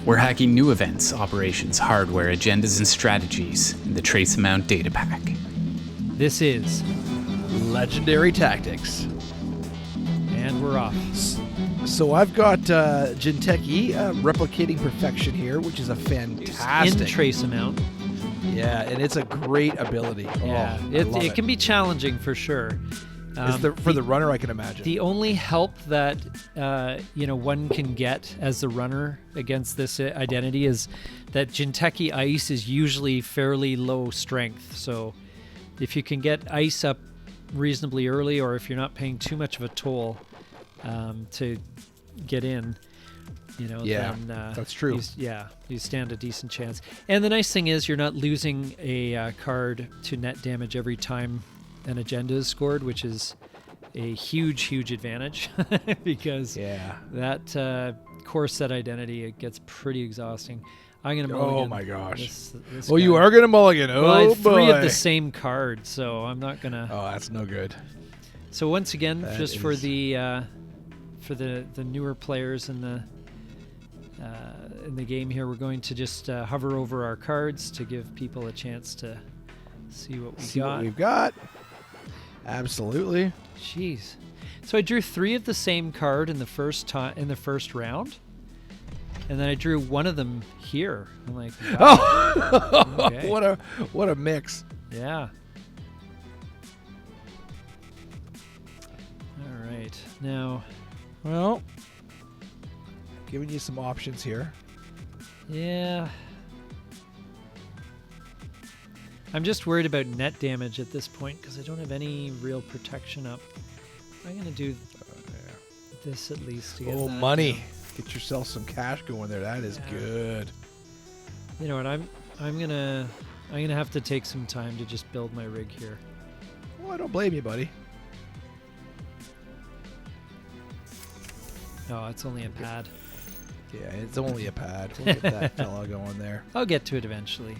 We're hacking new events, operations, hardware, agendas, and strategies in the Trace Amount data pack. This is Legendary Tactics. And we're off. So I've got Jinteki replicating perfection here, which is a fantastic In trace amount. Yeah, and it's a great ability. Yeah, it can be challenging for sure. For the runner, I can imagine. The only help that one can get as the runner against this identity is that Jinteki Ice is usually fairly low strength. So if you can get Ice up reasonably early, or if you're not paying too much of a toll to get in, then that's true. You stand a decent chance. And the nice thing is you're not losing a card to net damage every time an agenda is scored, which is a huge advantage because that core set identity, it gets pretty exhausting. I'm gonna mulligan. Oh my gosh! This you are gonna mulligan. Oh I have boy! 3 of the same card, so I'm not gonna. Oh, that's no good. So once again, just for the newer players in the game here, we're going to just hover over our cards to give people a chance to see what we've got. Absolutely. Jeez. So I drew 3 of the same card in the first round, and then I drew one of them here. I'm like, wow. Oh, okay. what a mix. Yeah. All right. Now, well, giving you some options here. Yeah. I'm just worried about net damage at this point because I don't have any real protection up. I'm going to do this at least to get that money. down. Get yourself some cash going there. That is good. You know what? I'm going to have to take some time to just build my rig here. Well, I don't blame you, buddy. Oh, it's only a pad. Yeah, it's only a pad. We'll get that fella going there. I'll get to it eventually.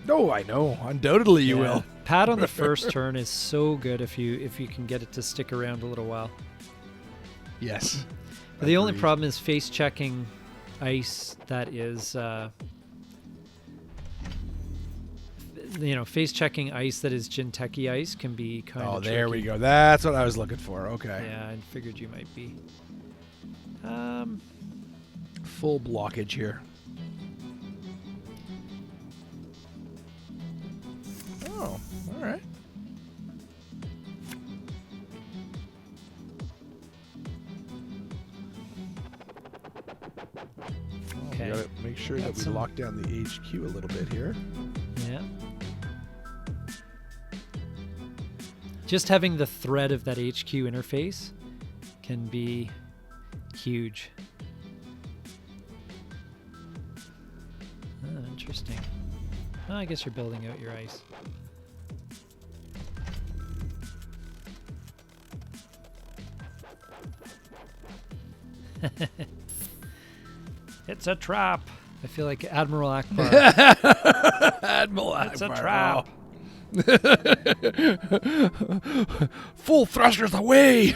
No, I know. Undoubtedly you will. Pad on the first turn is so good if you can get it to stick around a little while. Yes. But the only problem is face checking Ice that is face checking Ice that is Jinteki Ice can be kind of there tricky. we go. That's what I was looking for. Okay. Yeah, I figured you might be. Full blockage here. Oh, all right. Okay. We gotta make sure that we lock down the HQ a little bit here. Yeah. Just having the thread of that HQ interface can be huge. Oh, interesting. Oh, I guess you're building out your Ice. It's a trap. I feel like Admiral Akbar. Admiral Akbar. It's a trap. Full thrusters away.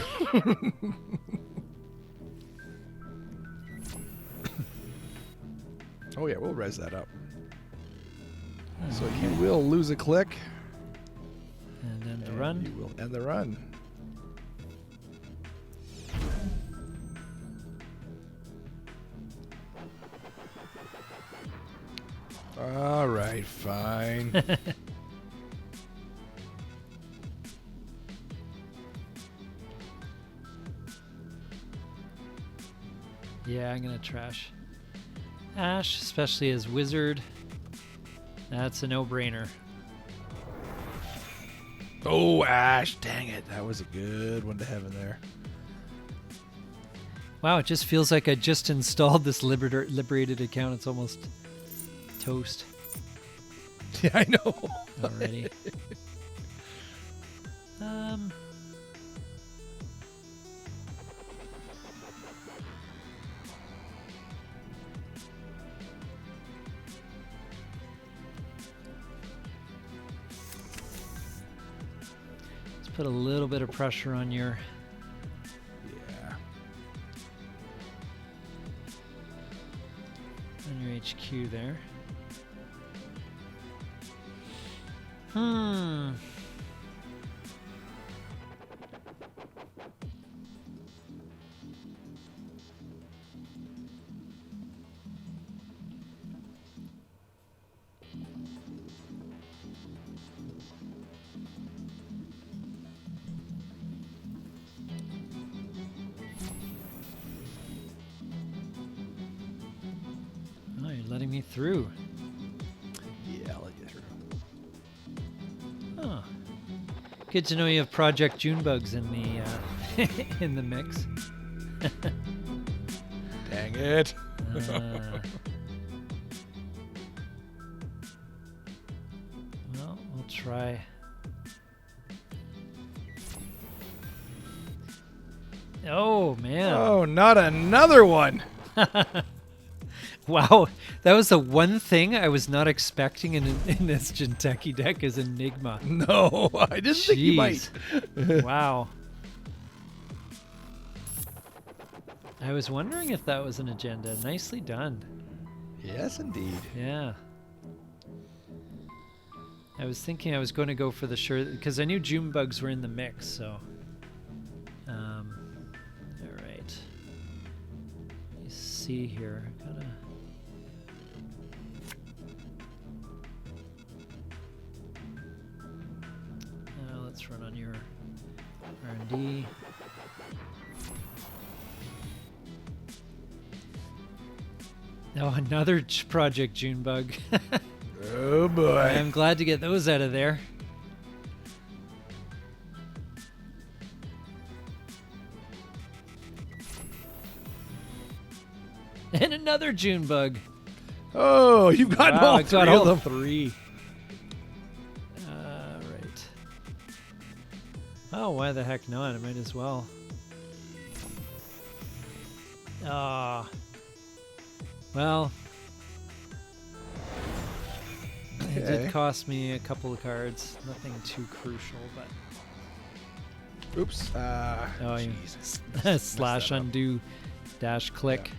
Oh yeah, we'll res that up. So you will lose a click. And then the run. You will end the run. All right, fine. Yeah, I'm gonna trash Ash, especially as wizard. That's a no-brainer. Oh, Ash, dang it. That was a good one to have in there. Wow, it just feels like I just installed this liberated account. It's almost toast. Yeah, I know. Already. Let's put a little bit of pressure on your... Yeah. On your HQ there. Oh, you're letting me through. Yeah, I'll let you through. Oh, good to know you have Project Junebugs in the in the mix. Dang it. Well, we'll try. Oh man! Oh, not another one. Wow, that was the one thing I was not expecting in this Jinteki deck is Enigma. No, I didn't think you might. Wow. I was wondering if that was an agenda. Nicely done. Yes, indeed. Yeah. I was thinking I was going to go for the shirt because I knew Junebugs were in the mix, so. All right. You see here, gotta. Let's run on your R&D. Oh, another Project Junebug. Oh boy. I'm glad to get those out of there. And another Junebug. Oh, you've gotten Wow, all I three got of all them. three. Right. Oh, why the heck not? I might as well. Ah. Well. It did cost me a couple of cards. Nothing too crucial, but. Oops. Oh, Jesus. Slash undo dash click.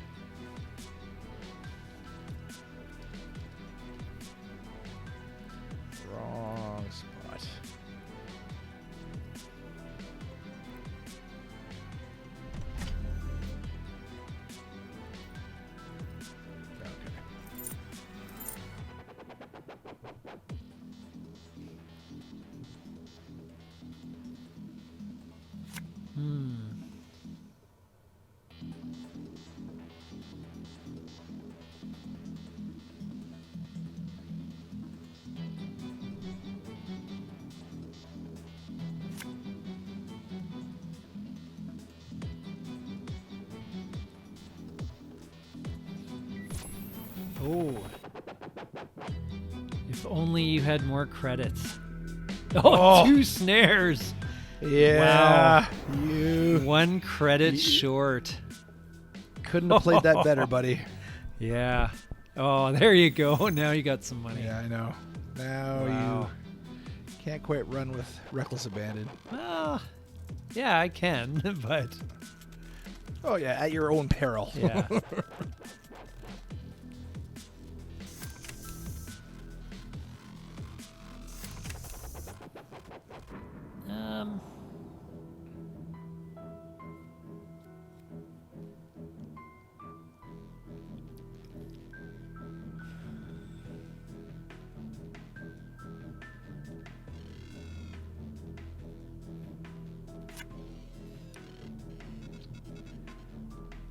Wrong spot. Oh. If only you had more credits. Oh, 2 snares. Yeah. Wow. You 1 credit short. couldn't have played that better, buddy. Yeah. Oh, there you go. Now you got some money. Yeah, I know. Now Wow. you can't quite run with reckless abandon. Well, yeah, I can, but Oh yeah, at your own peril. yeah.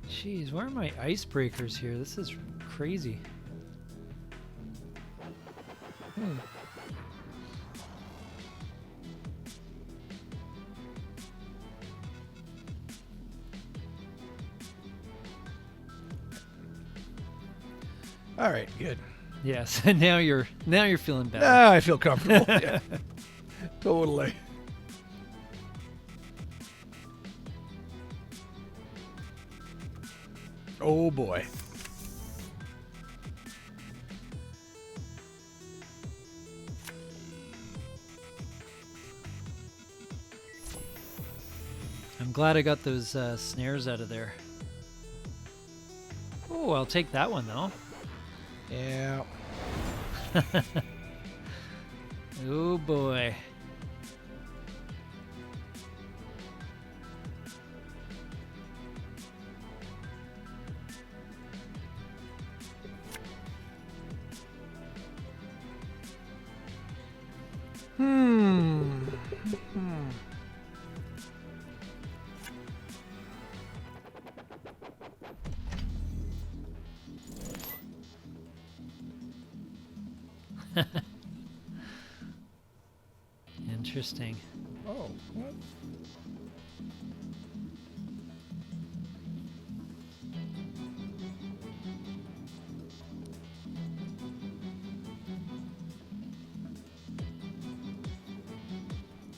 Jeez, where are my icebreakers here? This is crazy. All right, good. Yes, and now you're feeling better. Ah, I feel comfortable. Yeah. Totally. Oh boy. I'm glad I got those snares out of there. Oh, I'll take that one though. Yeah. Oh boy. Interesting. Oh, what?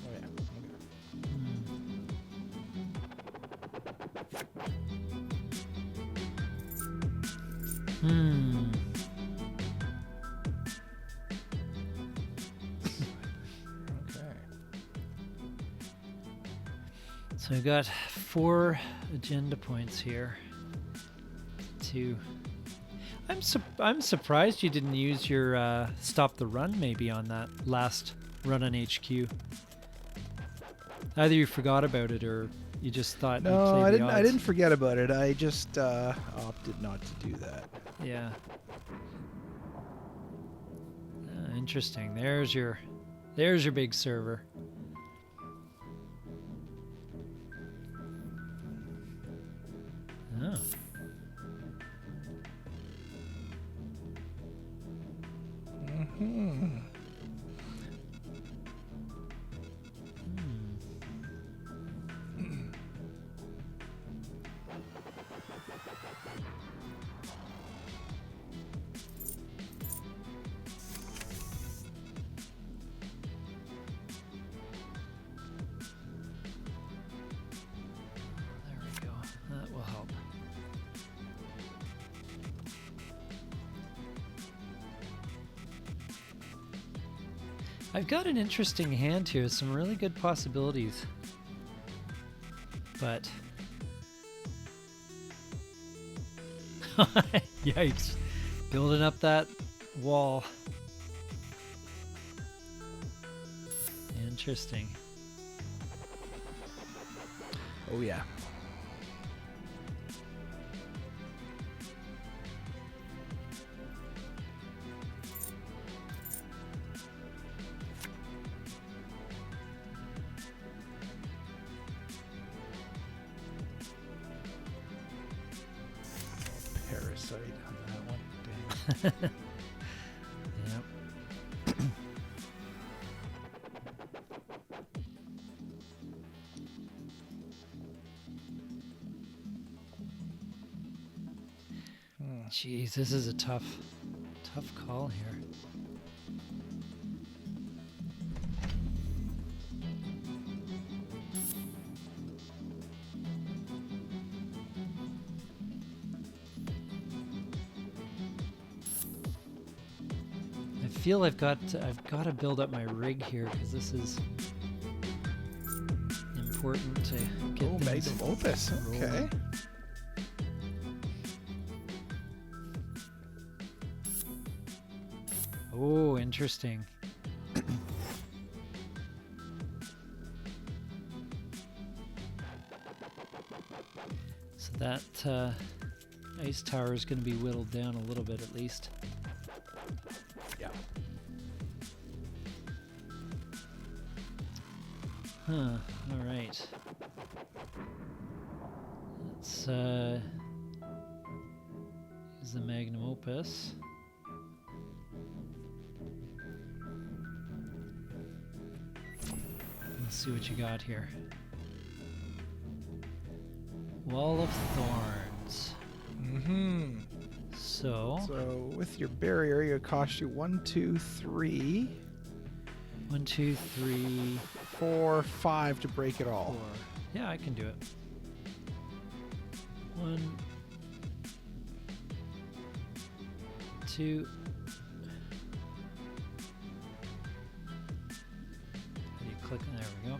Oh, yeah. Hmm. Okay. So we got 4 agenda points here. I'm surprised you didn't use your stop the run maybe on that last run on HQ. Either you forgot about it or you just thought No, you'd play I the didn't. I odds. didn't forget about it. I just opted not to do that. Yeah. Interesting. There's your big server. Oh. Hmm. There we go. That will help. I've got an interesting hand here, some really good possibilities. But yikes. Building up that wall. Interesting. Oh yeah. Parasite on that one. Dang. Yep. Jeez, this is a tough call here. I feel I've got to build up my rig here because this is important to get Oh, things magnum opus. Okay. rolling. Oh, interesting. So that ice tower is going to be whittled down a little bit at least. Yeah. Huh. All right. Let's use the magnum opus. Let's see what you got here. Wall of Thorns. Mm-hmm. So So with your barrier, it costs you 1, 2, 3, 1, 2, 3, 4, 5 to break it all. 4. Yeah, I can do it. 1, 2. How do you click? There we go.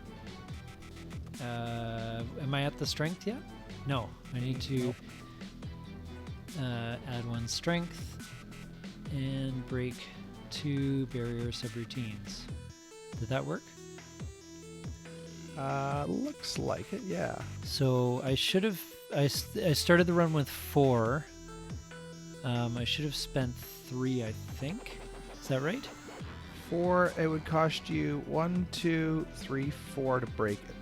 Am I at the strength yet? No, I need to add 1 strength and break 2 barrier subroutines. Did that work? Looks like it, yeah. So I should have. I started the run with 4. I should have spent 3, I think. Is that right? 4, it would cost you 1, 2, 3, 4 to break it.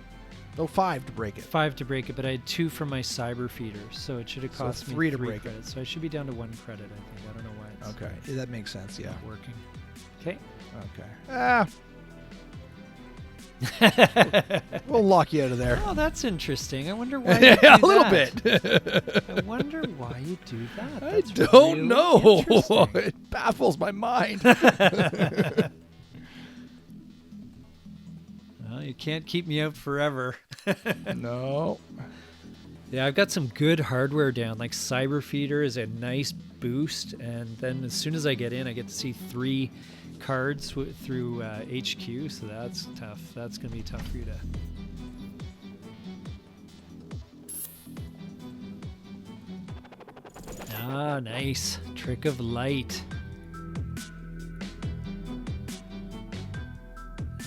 No, 5 to break it. 5 to break it, but I had 2 from my cyber feeder, so it should have So cost me 3 to 3 break it. credits. So I should be down to 1 credit, I think. I don't know why it's Okay, yeah, that makes sense, yeah. not working. Okay. Okay. We'll lock you out of there. Oh, that's interesting. I wonder why you do A little that. bit. I wonder why you do that. I That's don't really know. interesting. It baffles my mind. Well, you can't keep me out forever. No. Yeah, I've got some good hardware down. Like Cyber Feeder is a nice boost, and then as soon as I get in, I get to see 3 cards through HQ, so that's tough. That's going to be tough for you to... Ah, nice. Trick of Light.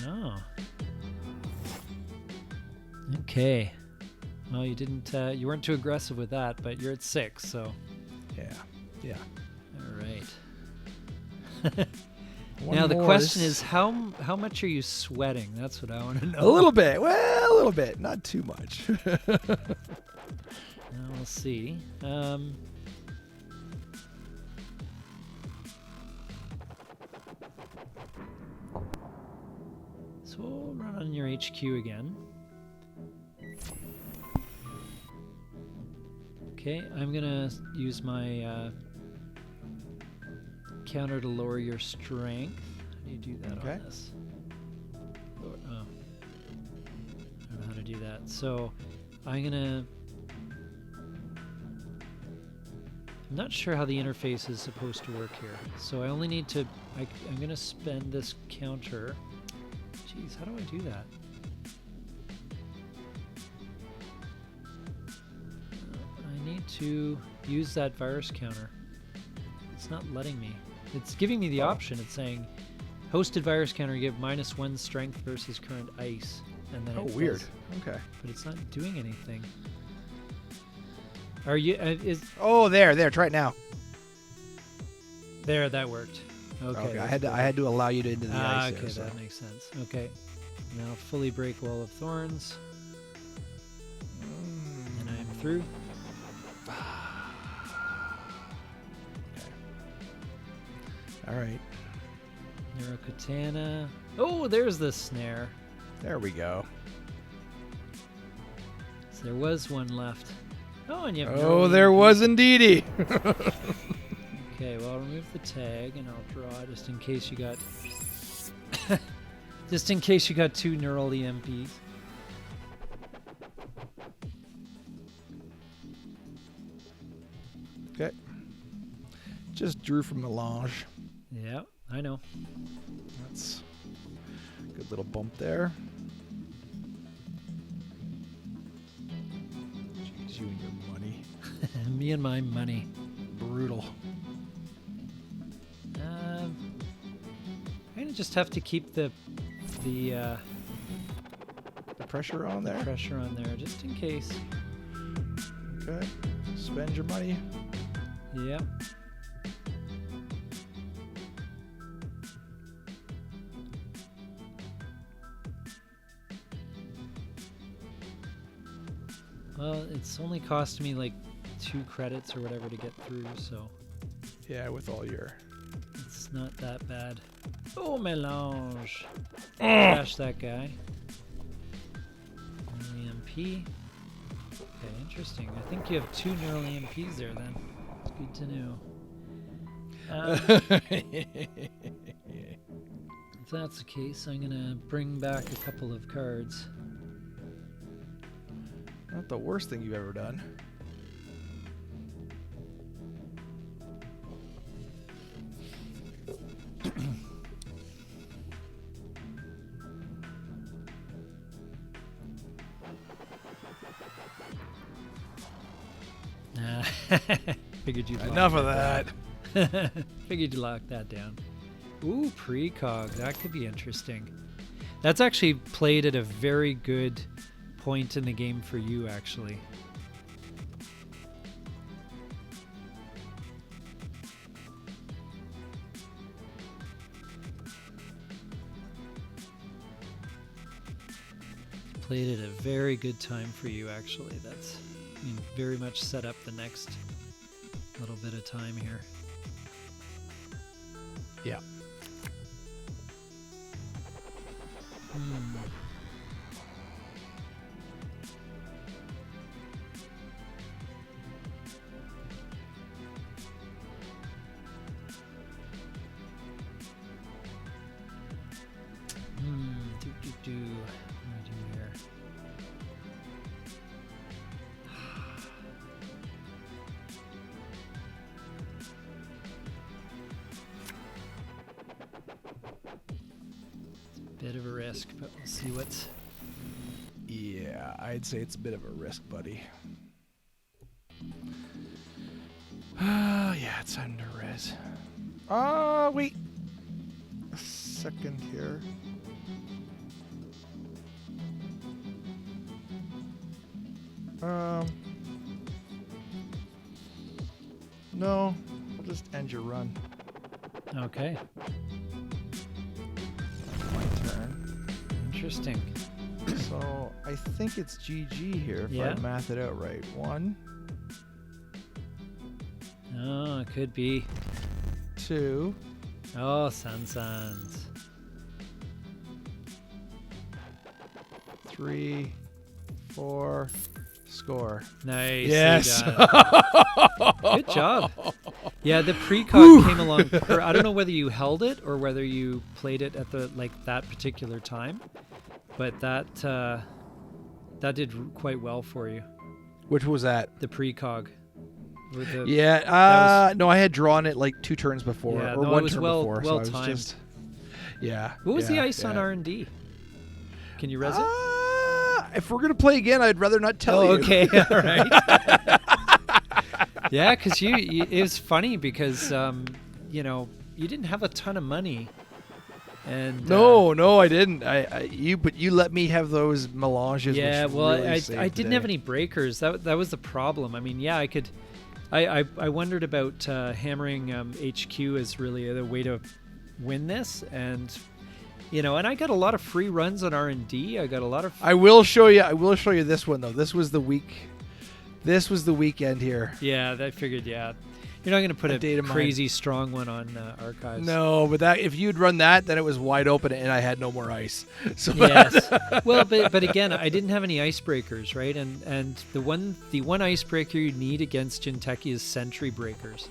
Oh. Okay. Well, you didn't. You weren't too aggressive with that, but you're at 6, so. Yeah. All right. One Now the more. question is, how much are you sweating? That's what I want to know. A little bit. Well, a little bit. Not too much. Now we'll see. So we'll run on your HQ again. Okay, I'm gonna use my counter to lower your strength. How do you do that Okay. on this? Oh, I don't know how to do that. So I'm not sure how the interface is supposed to work here. So I only need to, I'm gonna spend this counter. Jeez, how do I do that? I need to use that virus counter. It's not letting me. It's giving me the option. It's saying, hosted virus counter, you give -1 strength versus current ice. And then Oh, it weird. does- Okay. But it's not doing anything. Are you, Oh, there. Try it now. there, that worked. Okay. I had to allow you to into the ice. Okay, there, so. that makes sense. Okay. Now fully break Wall of Thorns. And I'm through. All right. Neurokatana. Oh, there's the snare. There we go. So there was one left. Oh, and you have Oh, no there EMP. was indeedy. Okay, well, I'll remove the tag and I'll draw just in case you got just in case you got 2 neural EMPs. Okay. Just drew from Melange. Yeah, I know. That's a good little bump there. Jeez, you and your money. Me and my money. Brutal. I'm gonna just have to keep the The pressure on there. pressure on there just in case. Okay. Spend your money. Yep. Well, it's only cost me like 2 credits or whatever to get through, so Yeah, with all your. it's not that bad. Oh, Melange. Trash that guy. EMP. Okay, interesting. I think you have 2 neural EMPs there then. It's good to know. If that's the case, I'm gonna bring back a couple of cards. Not the worst thing you've ever done. Figured you'd Enough like of that. Figured you lock that down. Ooh, precog. That could be interesting. That's actually played at a very good point in the game for you, actually. Played at a very good time for you, actually. That's very much set up the next little bit of time here. Yeah. What do I do here? Bit of a risk, but we'll see what's... Yeah, I'd say it's a bit of a risk, buddy. Yeah, it's time to res. Wait. A second here. No, I'll just end your run. Okay. My turn. Interesting. So I think it's GG here if I math it out right. 1. Oh, it could be. 2. Oh, Sans. 3, 4, score. Nice. Yes. Good job. Yeah, the precog came along. I don't know whether you held it or whether you played it at that particular time, but that did quite well for you. Which was that? The precog. No, I had drawn it like 2 turns before, Yeah, or no, 1 it was turn well before. well so timed. I was just, yeah. What was the ice on yeah. R&D? Can you res it? If we're gonna play again, I'd rather not tell you. Okay, all right. Yeah, because it was funny because you didn't have a ton of money, and No, I didn't. But you let me have those melanges. yeah, which well, really I saved didn't the have day. any breakers. That was the problem. I mean, yeah, I could. I wondered about hammering HQ as really the way to win this, and and I got a lot of free runs on R&D. I got a lot of. I will show you this one though. This was the weekend here. Yeah, I figured. Yeah, you're not going to put A a data mine. crazy strong one on archives. No, but that if you'd run that, then it was wide open and I had no more ice. So Yes. Well, but again, I didn't have any icebreakers, right? And the one icebreaker you need against Jinteki is sentry breakers,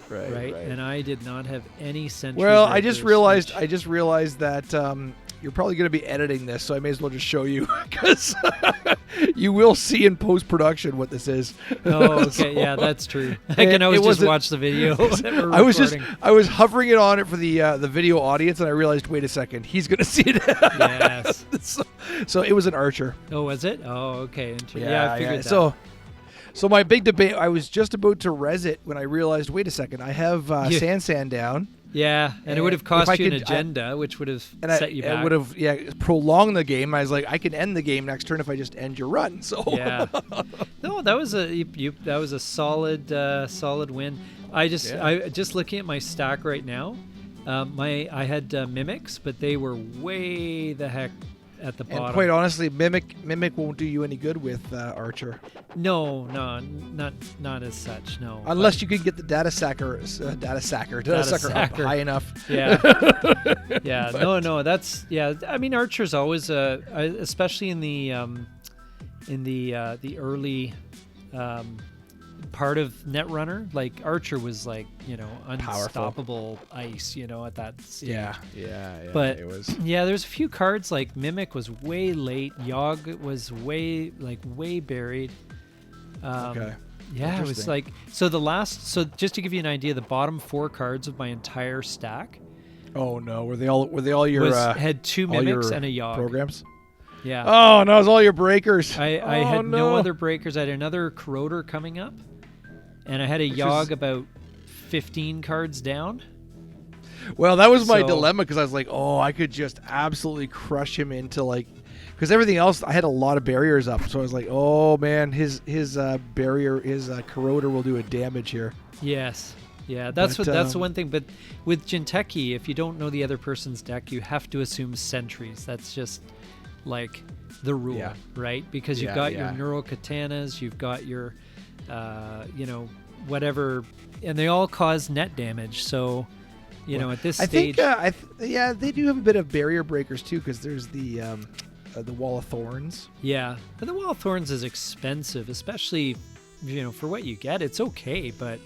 right? And I did not have any sentry. Well, breakers, I just realized that you're probably going to be editing this, so I may as well just show you because you will see in post production what this is. Oh, okay, yeah, that's true. I can always just watch the video. I was hovering it on it for the video audience, and I realized, wait a second, he's going to see it. Yes. So it was an archer. Oh, was it? Oh, okay. Yeah, I figured that. So my big debate, I was just about to res it when I realized, wait a second, I have Sand down. Yeah, and it would have cost you an agenda, which would have set you back. It would have prolonged the game. I was like, I can end the game next turn if I just end your run. So yeah, no, that was a solid win. I just looking at my stack right now. I had mimics, but they were way the heck at the bottom. And quite honestly, mimic won't do you any good with archer. No, not as such. No, unless you can get the data sucker up high enough. Yeah, yeah. No. That's I mean, archer's always especially in the early part of Netrunner, like Archer was like unstoppable ice, at that stage. Yeah. But it was. Yeah, there's a few cards like Mimic was way late. Yogg was way buried. Okay. Yeah, it was like so just to give you an idea, the bottom 4 cards of my entire stack. Oh no, were they all your had 2 Mimics and a Yogg programs? Yeah. Oh no, it was all your breakers. I had no other breakers. I had another Corroder coming up, and I had a Yogg about 15 cards down. Well, that was my So- dilemma because I was like, oh, I could just absolutely crush him into like, because everything else I had a lot of barriers up, so I was like, oh man, his barrier, his corroder will do a damage here. Yes. Yeah, that's But, that's the one thing. But with Jinteki, if you don't know the other person's deck, you have to assume sentries. That's just like the rule, Yeah. right? Because you've Yeah, got yeah. your neural katanas, you've got your, whatever, and they all cause net damage. So, at this I stage, think, they do have a bit of barrier breakers too, because there's the Wall of Thorns. yeah. But the Wall of Thorns is expensive, especially, for what you get. It's okay, but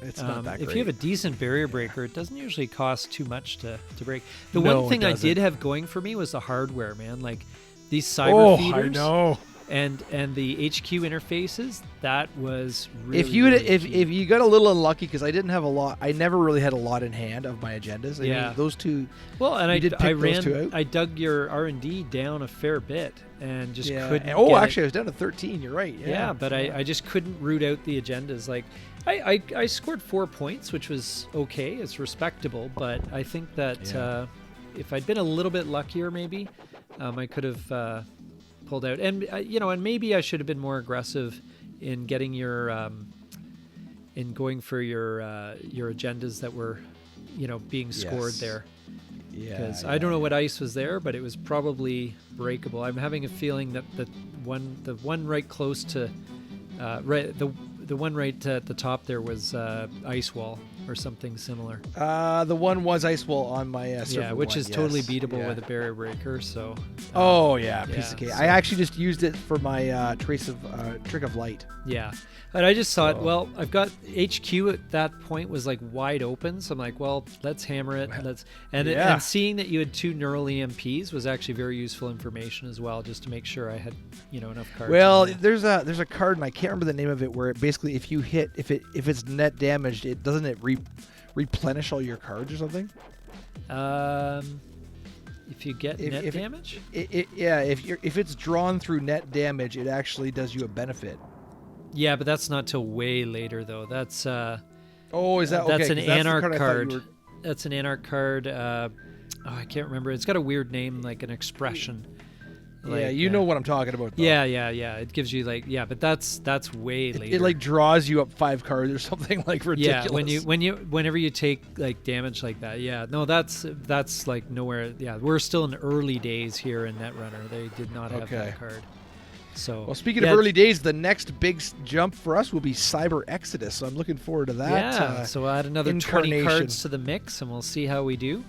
It's not that great. if you have a decent barrier breaker, it doesn't usually cost too much to break. The No, one thing it I doesn't. did have going for me was the hardware, man. Like these cyber feeders I know. and the HQ interfaces. That was really, If you really if key. you got a little unlucky, because I didn't have a lot, I never really had a lot in hand of my agendas. I Yeah. mean, those two. well, and you did I pick those two out? I dug your R&D down a fair bit and just couldn't. Oh, get it. actually, I was down to 13. You're right. Yeah, but I just couldn't root out the agendas. Like, I scored 4 points, which was okay. It's respectable, but I think that if I'd been a little bit luckier, maybe I could have pulled out. And and maybe I should have been more aggressive in getting your in going for your agendas that were being scored Yes. there. Yeah. Because I don't know what ice was there, but it was probably breakable. I'm having a feeling that the one right close to the one right at the top there was ice wall or something similar. The one was ice wall on my server Yeah, which one, is totally yes. beatable Yeah. with a barrier breaker. So. Oh yeah, piece yeah, of cake. so- I actually just used it for my trick of light. Yeah, and I just thought, So- well, I've got HQ at that point was like wide open, so I'm like, well, let's hammer it. Yeah. And seeing that you had 2 neural EMPs was actually very useful information as well, just to make sure I had enough cards. Well, in there. there's a card, and I can't remember the name of it, where it basically if you hit if it's net damaged, it doesn't it replenish all your cards or something. If you get if- net if it- damage, If it's drawn through net damage, it actually does you a benefit. yeah, but that's not till way later though. That's Oh, is that okay? that's an 'Cause the Anarch I thought card. you were- That's an Anarch card. I can't remember. It's got a weird name, like an expression. Yeah, you know what I'm talking about. Though. Yeah. It gives you but that's way later. It like draws you up 5 cards or something like ridiculous. Yeah, whenever you take like damage like that. Yeah, no, that's like nowhere. Yeah, we're still in early days here in Netrunner. They did not have Okay. that card. So Well, speaking of early days, the next big jump for us will be Cyber Exodus. So I'm looking forward to that. Yeah, so I'll add another 20 incarnation. cards to the mix, and we'll see how we do.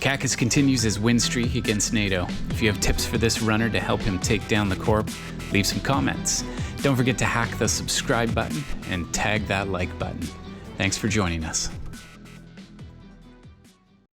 Cacus continues his win streak against NATO. If you have tips for this runner to help him take down the Corp, leave some comments. Don't forget to hack the subscribe button and tag that like button. Thanks for joining us.